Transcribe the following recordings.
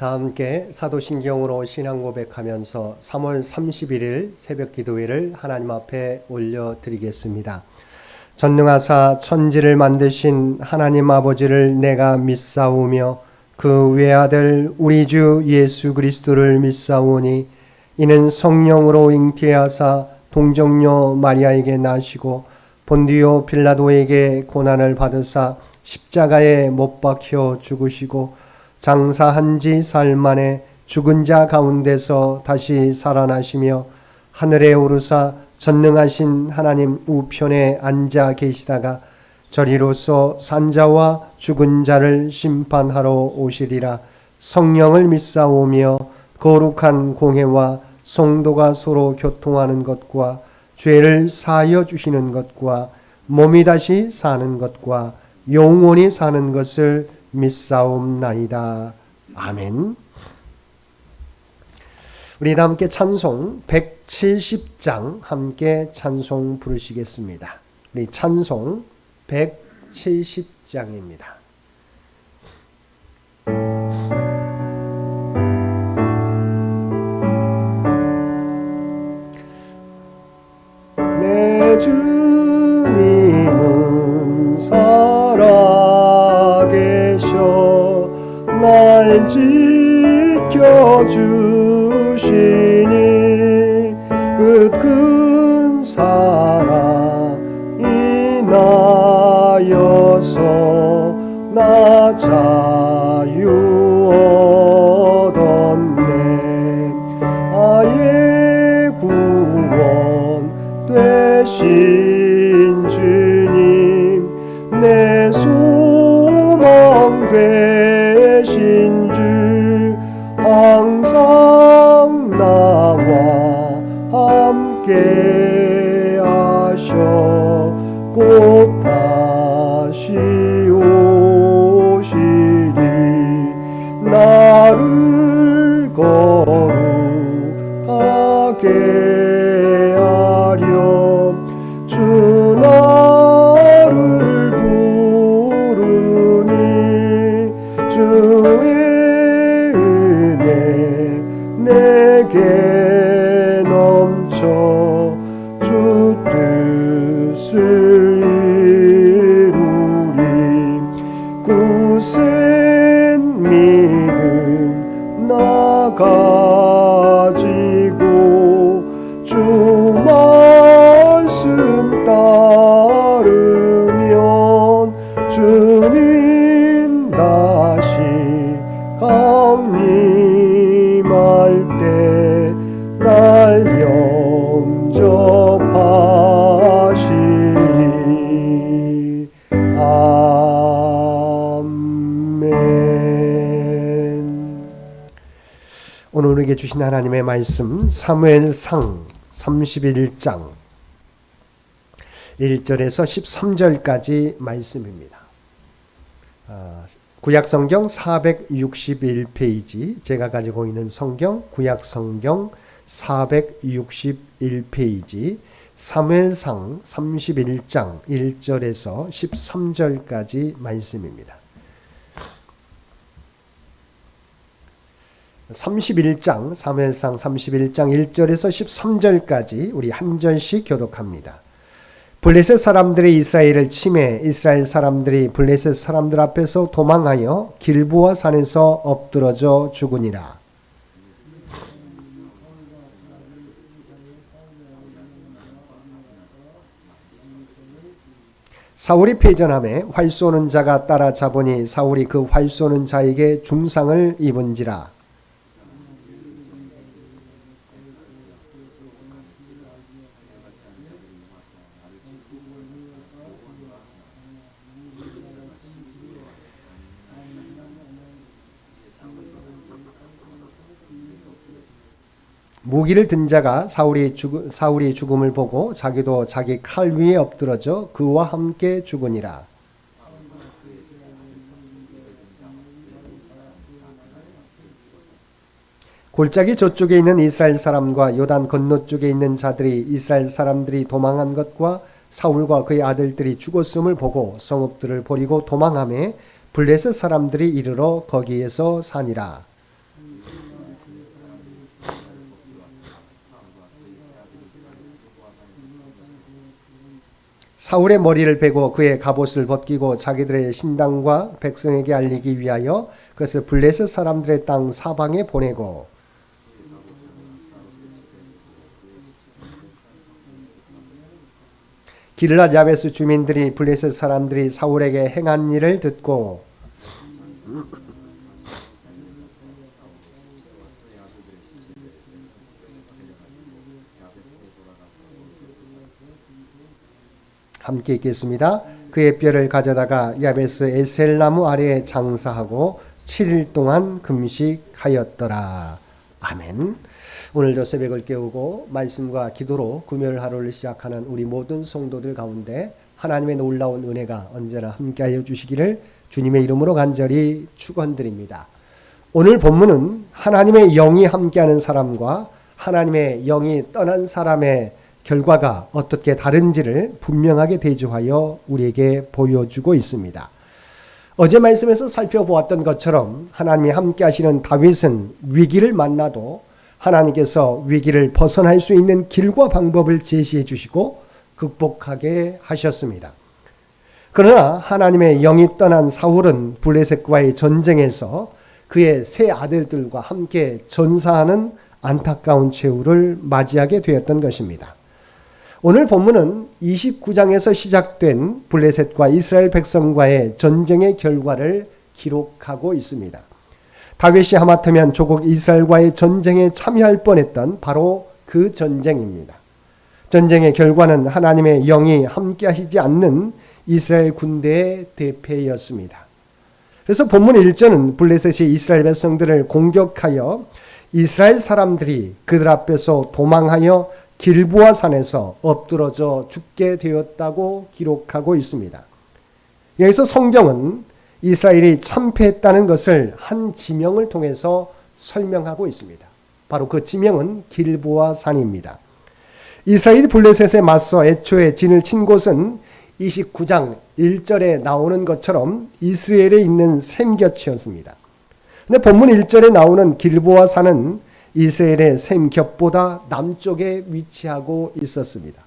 다 함께 사도신경으로 신앙 고백하면서 3월 31일 새벽 기도회를 하나님 앞에 올려드리겠습니다. 전능하사 천지를 만드신 하나님 아버지를 내가 믿사오며 그 외아들 우리 주 예수 그리스도를 믿사오니 이는 성령으로 잉태하사 동정녀 마리아에게 나시고 본디오 빌라도에게 고난을 받으사 십자가에 못 박혀 죽으시고 장사한 지 사흘 만에 죽은 자 가운데서 다시 살아나시며 하늘에 오르사 전능하신 하나님 우편에 앉아 계시다가 저리로서 산자와 죽은 자를 심판하러 오시리라. 성령을 믿사오며 거룩한 공회와 성도가 서로 교통하는 것과 죄를 사하여 주시는 것과 몸이 다시 사는 것과 영원히 사는 것을 믿사옵나이다. 아멘. 우리 다 함께 찬송 170장 함께 찬송 부르시겠습니다. 우리 찬송 170장입니다. 내 주님은 살아계셔 날 지켜주시니 그 큰 사랑이 나여서 나 자유 얻었네. 아예 구원 되신 주님 내 소망 되신 주 항상 나와 함께 하셔 곧 다시 오시리. 나를 거룩하게 하려 주 나를 부르니 주의 은혜 내게 넘쳐 주 뜻을 이루리. 굳센 믿음 나 가지고 주 말씀 따르면 주님 다시 강림할 때 날 영접하시리. 아멘. 오늘 우리에게 주신 하나님의 말씀 사무엘상 31장 1절에서 13절까지 말씀입니다. 구약성경 461페이지, 제가 가지고 있는 성경 구약성경 461페이지 사무엘상 31장 1절에서 13절까지 말씀입니다. 31장 사무엘상 31장 1절에서 13절까지 우리 한 절씩 교독합니다. 블레셋 사람들이 이스라엘을 침해 이스라엘 사람들이 블레셋 사람들 앞에서 도망하여 길보아 산에서 엎드러져 죽으니라. 사울이 패전함에 활 쏘는 자가 따라잡으니 사울이 그 활 쏘는 자에게 중상을 입은지라. 무기를 든 자가 사울이 죽음을 보고 자기도 자기 칼 위에 엎드러져 그와 함께 죽으니라. 골짜기 저쪽에 있는 이스라엘 사람과 요단 건너쪽에 있는 자들이 이스라엘 사람들이 도망한 것과 사울과 그의 아들들이 죽었음을 보고 성읍들을 버리고 도망하매 블레셋 사람들이 이르러 거기에서 사니라. 사울의 머리를 베고 그의 갑옷을 벗기고 자기들의 신당과 백성에게 알리기 위하여 그것을 블레셋 사람들의 땅 사방에 보내고 길랏 야베스 주민들이 블레셋 사람들이 사울에게 행한 일을 듣고 함께 읽겠습니다. 그의 뼈를 가져다가 야베스 에셀나무 아래에 장사하고 7일 동안 금식하였더라. 아멘. 오늘도 새벽을 깨우고 말씀과 기도로 금요일 하루를 시작하는 우리 모든 성도들 가운데 하나님의 놀라운 은혜가 언제나 함께하여 주시기를 주님의 이름으로 간절히 축원드립니다. 오늘 본문은 하나님의 영이 함께하는 사람과 하나님의 영이 떠난 사람의 결과가 어떻게 다른지를 분명하게 대조하여 우리에게 보여주고 있습니다. 어제 말씀에서 살펴보았던 것처럼 하나님이 함께 하시는 다윗은 위기를 만나도 하나님께서 위기를 벗어날 수 있는 길과 방법을 제시해 주시고 극복하게 하셨습니다. 그러나 하나님의 영이 떠난 사울은 블레셋과의 전쟁에서 그의 세 아들들과 함께 전사하는 안타까운 최후를 맞이하게 되었던 것입니다. 오늘 본문은 29장에서 시작된 블레셋과 이스라엘 백성과의 전쟁의 결과를 기록하고 있습니다. 다윗이 하마터면 조국 이스라엘과의 전쟁에 참여할 뻔했던 바로 그 전쟁입니다. 전쟁의 결과는 하나님의 영이 함께 하시지 않는 이스라엘 군대의 대패였습니다. 그래서 본문 1절은 블레셋이 이스라엘 백성들을 공격하여 이스라엘 사람들이 그들 앞에서 도망하여 길보아 산에서 엎드러져 죽게 되었다고 기록하고 있습니다. 여기서 성경은 이스라엘이 참패했다는 것을 한 지명을 통해서 설명하고 있습니다. 바로 그 지명은 길보아 산입니다. 이스라엘이 블레셋에 맞서 애초에 진을 친 곳은 29장 1절에 나오는 것처럼 이스라엘에 있는 샘곁이었습니다. 그런데 본문 1절에 나오는 길보아 산은 이스라엘의 샘곁보다 남쪽에 위치하고 있었습니다.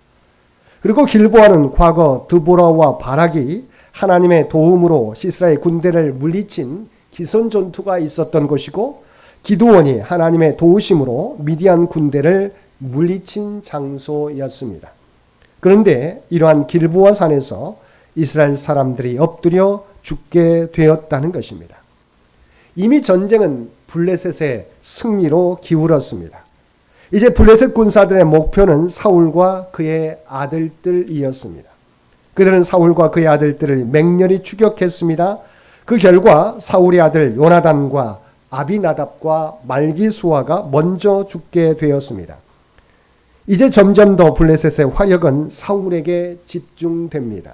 그리고 길보아는 과거 드보라와 바락이 하나님의 도움으로 시스라의 군대를 물리친 기선 전투가 있었던 곳이고 기드온이 하나님의 도우심으로 미디안 군대를 물리친 장소였습니다. 그런데 이러한 길보아 산에서 이스라엘 사람들이 엎드려 죽게 되었다는 것입니다. 이미 전쟁은 블레셋의 승리로 기울었습니다. 이제 블레셋 군사들의 목표는 사울과 그의 아들들이었습니다. 그들은 사울과 그의 아들들을 맹렬히 추격했습니다. 그 결과 사울의 아들 요나단과 아비나답과 말기수아가 먼저 죽게 되었습니다. 이제 점점 더 블레셋의 화력은 사울에게 집중됩니다.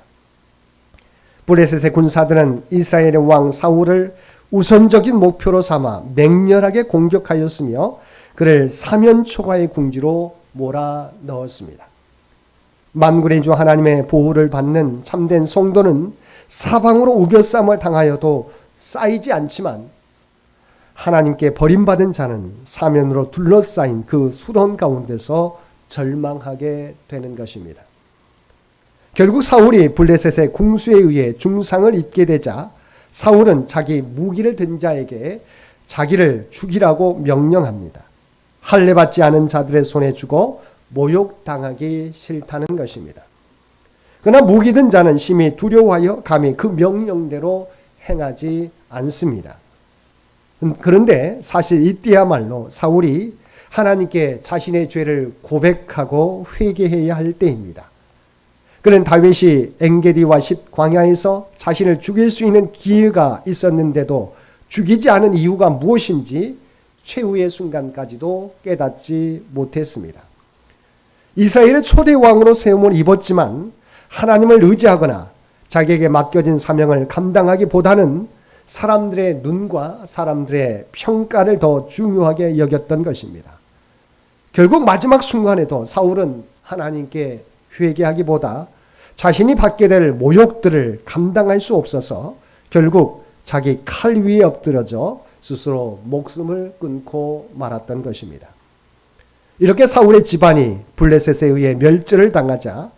블레셋의 군사들은 이스라엘의 왕 사울을 우선적인 목표로 삼아 맹렬하게 공격하였으며 그를 사면초가의 궁지로 몰아넣었습니다. 만군의 주 하나님의 보호를 받는 참된 성도는 사방으로 우겨쌈을 당하여도 쌓이지 않지만 하나님께 버림받은 자는 사면으로 둘러싸인 그 수론 가운데서 절망하게 되는 것입니다. 결국 사울이 블레셋의 궁수에 의해 중상을 입게 되자 사울은 자기 무기를 든 자에게 자기를 죽이라고 명령합니다. 할례받지 않은 자들의 손에 죽어 모욕당하기 싫다는 것입니다. 그러나 무기 든 자는 심히 두려워하여 감히 그 명령대로 행하지 않습니다. 그런데 사실 이때야말로 사울이 하나님께 자신의 죄를 고백하고 회개해야 할 때입니다. 그는 다윗이 엔게디와 십 광야에서 자신을 죽일 수 있는 기회가 있었는데도 죽이지 않은 이유가 무엇인지 최후의 순간까지도 깨닫지 못했습니다. 이스라엘의 초대 왕으로 세움을 입었지만 하나님을 의지하거나 자기에게 맡겨진 사명을 감당하기보다는 사람들의 눈과 사람들의 평가를 더 중요하게 여겼던 것입니다. 결국 마지막 순간에도 사울은 하나님께 회개하기보다 자신이 받게 될 모욕들을 감당할 수 없어서 결국 자기 칼 위에 엎드려져 스스로 목숨을 끊고 말았던 것입니다. 이렇게 사울의 집안이 블레셋에 의해 멸절을 당하자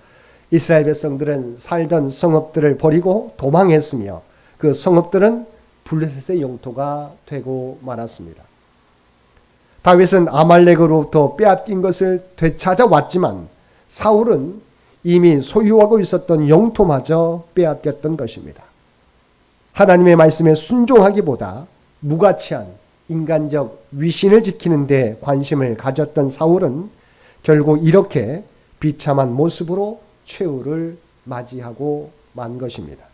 이스라엘 백성들은 살던 성읍들을 버리고 도망했으며 그 성읍들은 블레셋의 영토가 되고 말았습니다. 다윗은 아말렉으로부터 빼앗긴 것을 되찾아왔지만 사울은 이미 소유하고 있었던 영토마저 빼앗겼던 것입니다. 하나님의 말씀에 순종하기보다 무가치한 인간적 위신을 지키는 데 관심을 가졌던 사울은 결국 이렇게 비참한 모습으로 최후를 맞이하고 만 것입니다.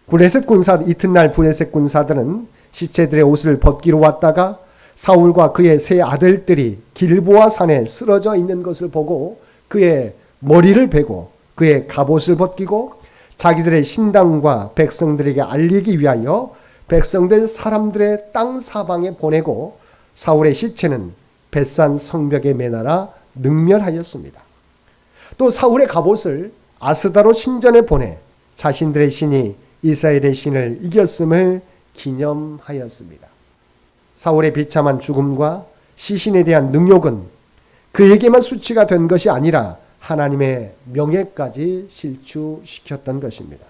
블레셋 군사 이튿날 블레셋 군사들은 시체들의 옷을 벗기러 왔다가 사울과 그의 세 아들들이 길보아 산에 쓰러져 있는 것을 보고 그의 머리를 베고 그의 갑옷을 벗기고 자기들의 신당과 백성들에게 알리기 위하여 백성들 사람들의 땅 사방에 보내고 사울의 시체는 벳산 성벽에 매달아 능멸하였습니다. 또 사울의 갑옷을 아스다로 신전에 보내 자신들의 신이 이스라엘의 신을 이겼음을 기념하였습니다. 사울의 비참한 죽음과 시신에 대한 능욕은 그에게만 수치가 된 것이 아니라 하나님의 명예까지 실추시켰던 것입니다.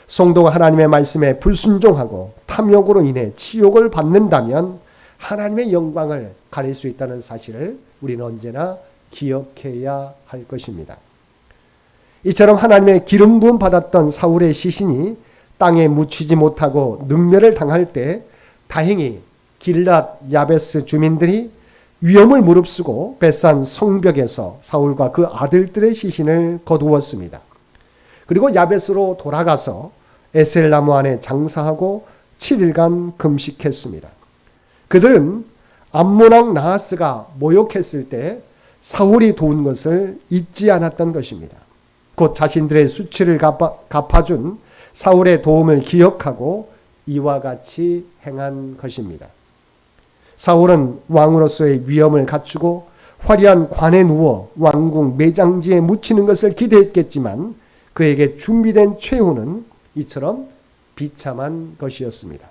성도가 하나님의 말씀에 불순종하고 탐욕으로 인해 치욕을 받는다면 하나님의 영광을 가릴 수 있다는 사실을 우리는 언제나 기억해야 할 것입니다. 이처럼 하나님의 기름 부음 받았던 사울의 시신이 땅에 묻히지 못하고 능멸을 당할 때 다행히 길랏 야베스 주민들이 위험을 무릅쓰고 벳산 성벽에서 사울과 그 아들들의 시신을 거두었습니다. 그리고 야베스로 돌아가서 에셀나무 안에 장사하고 7일간 금식했습니다. 그들은 암몬 왕 나하스가 모욕했을 때 사울이 도운 것을 잊지 않았던 것입니다. 곧 자신들의 수치를 갚아준 사울의 도움을 기억하고 이와 같이 행한 것입니다. 사울은 왕으로서의 위엄을 갖추고 화려한 관에 누워 왕궁 매장지에 묻히는 것을 기대했겠지만 그에게 준비된 최후는 이처럼 비참한 것이었습니다.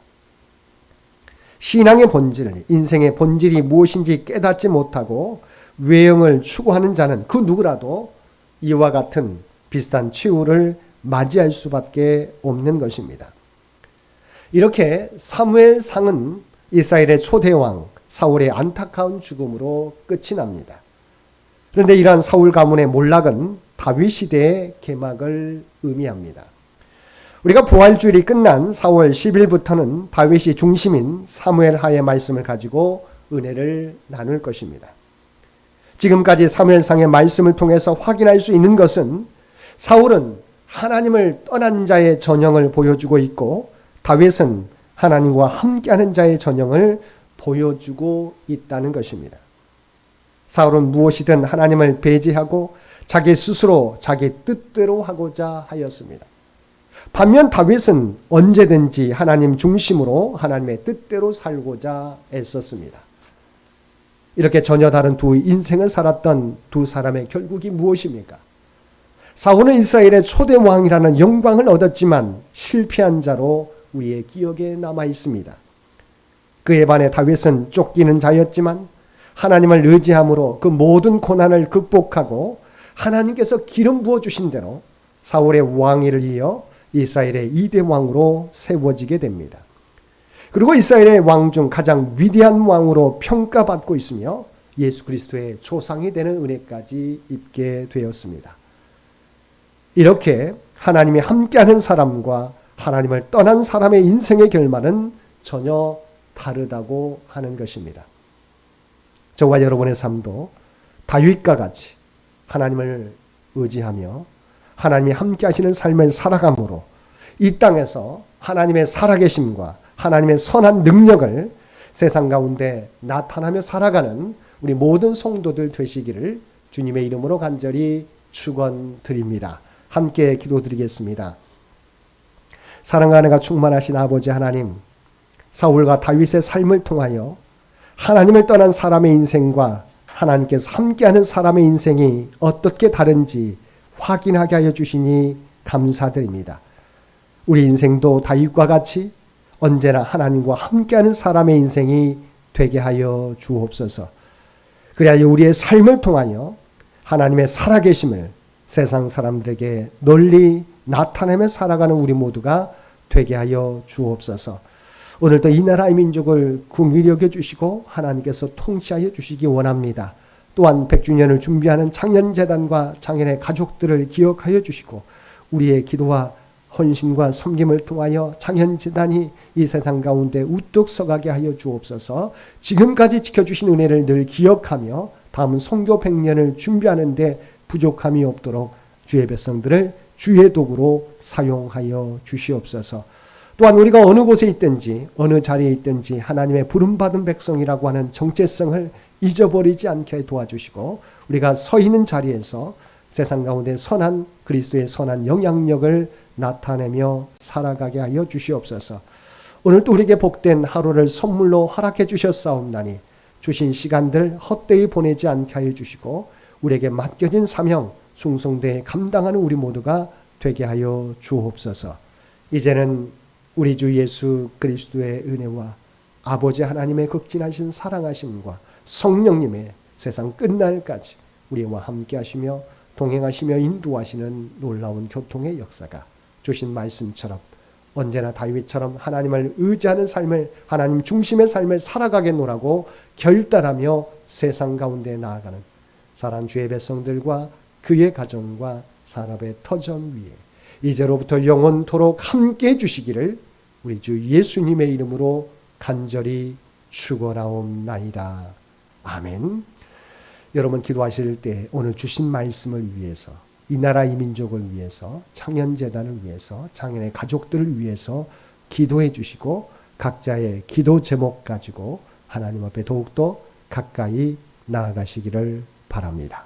신앙의 본질, 인생의 본질이 무엇인지 깨닫지 못하고 외형을 추구하는 자는 그 누구라도 이와 같은 비슷한 최후를 맞이할 수밖에 없는 것입니다. 이렇게 사무엘상은 이스라엘의 초대왕 사울의 안타까운 죽음으로 끝이 납니다. 그런데 이러한 사울 가문의 몰락은 다윗 시대의 개막을 의미합니다. 우리가 부활주일이 끝난 4월 10일부터는 다윗이 중심인 사무엘하의 말씀을 가지고 은혜를 나눌 것입니다. 지금까지 사무엘상의 말씀을 통해서 확인할 수 있는 것은 사울은 하나님을 떠난 자의 전형을 보여주고 있고 다윗은 하나님과 함께하는 자의 전형을 보여주고 있다는 것입니다. 사울은 무엇이든 하나님을 배제하고 자기 스스로 자기 뜻대로 하고자 하였습니다. 반면 다윗은 언제든지 하나님 중심으로 하나님의 뜻대로 살고자 애썼습니다. 이렇게 전혀 다른 두 인생을 살았던 두 사람의 결국이 무엇입니까? 사울은 이스라엘의 초대 왕이라는 영광을 얻었지만 실패한 자로 우리의 기억에 남아 있습니다. 그에 반해 다윗은 쫓기는 자였지만 하나님을 의지함으로 그 모든 고난을 극복하고 하나님께서 기름 부어주신 대로 사울의 왕위를 이어 이스라엘의 2대 왕으로 세워지게 됩니다. 그리고 이스라엘의 왕 중 가장 위대한 왕으로 평가받고 있으며 예수 그리스도의 조상이 되는 은혜까지 입게 되었습니다. 이렇게 하나님이 함께하는 사람과 하나님을 떠난 사람의 인생의 결말은 전혀 다르다고 하는 것입니다. 저와 여러분의 삶도 다윗과 같이 하나님을 의지하며 하나님이 함께 하시는 삶을 살아감으로 이 땅에서 하나님의 살아계심과 하나님의 선한 능력을 세상 가운데 나타나며 살아가는 우리 모든 성도들 되시기를 주님의 이름으로 간절히 축원드립니다. 함께 기도드리겠습니다. 사랑과 은혜가 충만하신 아버지 하나님, 사울과 다윗의 삶을 통하여 하나님을 떠난 사람의 인생과 하나님께서 함께하는 사람의 인생이 어떻게 다른지 확인하게 하여 주시니 감사드립니다. 우리 인생도 다윗과 같이 언제나 하나님과 함께하는 사람의 인생이 되게 하여 주옵소서. 그리하여 우리의 삶을 통하여 하나님의 살아계심을 세상 사람들에게 널리 나타내며 살아가는 우리 모두가 되게 하여 주옵소서. 오늘도 이 나라의 민족을 긍휼히 여겨주시고 하나님께서 통치하여 주시기 원합니다. 또한 100주년을 준비하는 창년재단과 창년의 가족들을 기억하여 주시고 우리의 기도와 헌신과 섬김을 통하여 창현재단이 이 세상 가운데 우뚝 서가게 하여 주옵소서. 지금까지 지켜주신 은혜를 늘 기억하며 다음 선교 100년을 준비하는데 부족함이 없도록 주의 백성들을 주의 도구로 사용하여 주시옵소서. 또한 우리가 어느 곳에 있든지 어느 자리에 있든지 하나님의 부름받은 백성이라고 하는 정체성을 잊어버리지 않게 도와주시고 우리가 서 있는 자리에서 세상 가운데 선한 그리스도의 선한 영향력을 나타내며 살아가게 하여 주시옵소서. 오늘 또 우리에게 복된 하루를 선물로 허락해 주셨사옵나니 주신 시간들 헛되이 보내지 않게 하여 주시고 우리에게 맡겨진 사명 충성되이 감당하는 우리 모두가 되게 하여 주옵소서. 이제는 우리 주 예수 그리스도의 은혜와 아버지 하나님의 극진하신 사랑하심과 성령님의 세상 끝날까지 우리와 함께 하시며 동행하시며 인도하시는 놀라운 교통의 역사가 주신 말씀처럼 언제나 다윗처럼 하나님을 의지하는 삶을 하나님 중심의 삶을 살아가겠노라고 결단하며 세상 가운데 나아가는 사랑하는 주의 백성들과 그의 가정과 산업의 터전 위에 이제로부터 영원토록 함께 해주시기를 우리 주 예수님의 이름으로 간절히 축원하옵나이다. 아멘. 여러분 기도하실 때 오늘 주신 말씀을 위해서 이 나라 이 민족을 위해서 창현재단을 위해서 창현의 가족들을 위해서 기도해 주시고 각자의 기도 제목 가지고 하나님 앞에 더욱더 가까이 나아가시기를 바랍니다.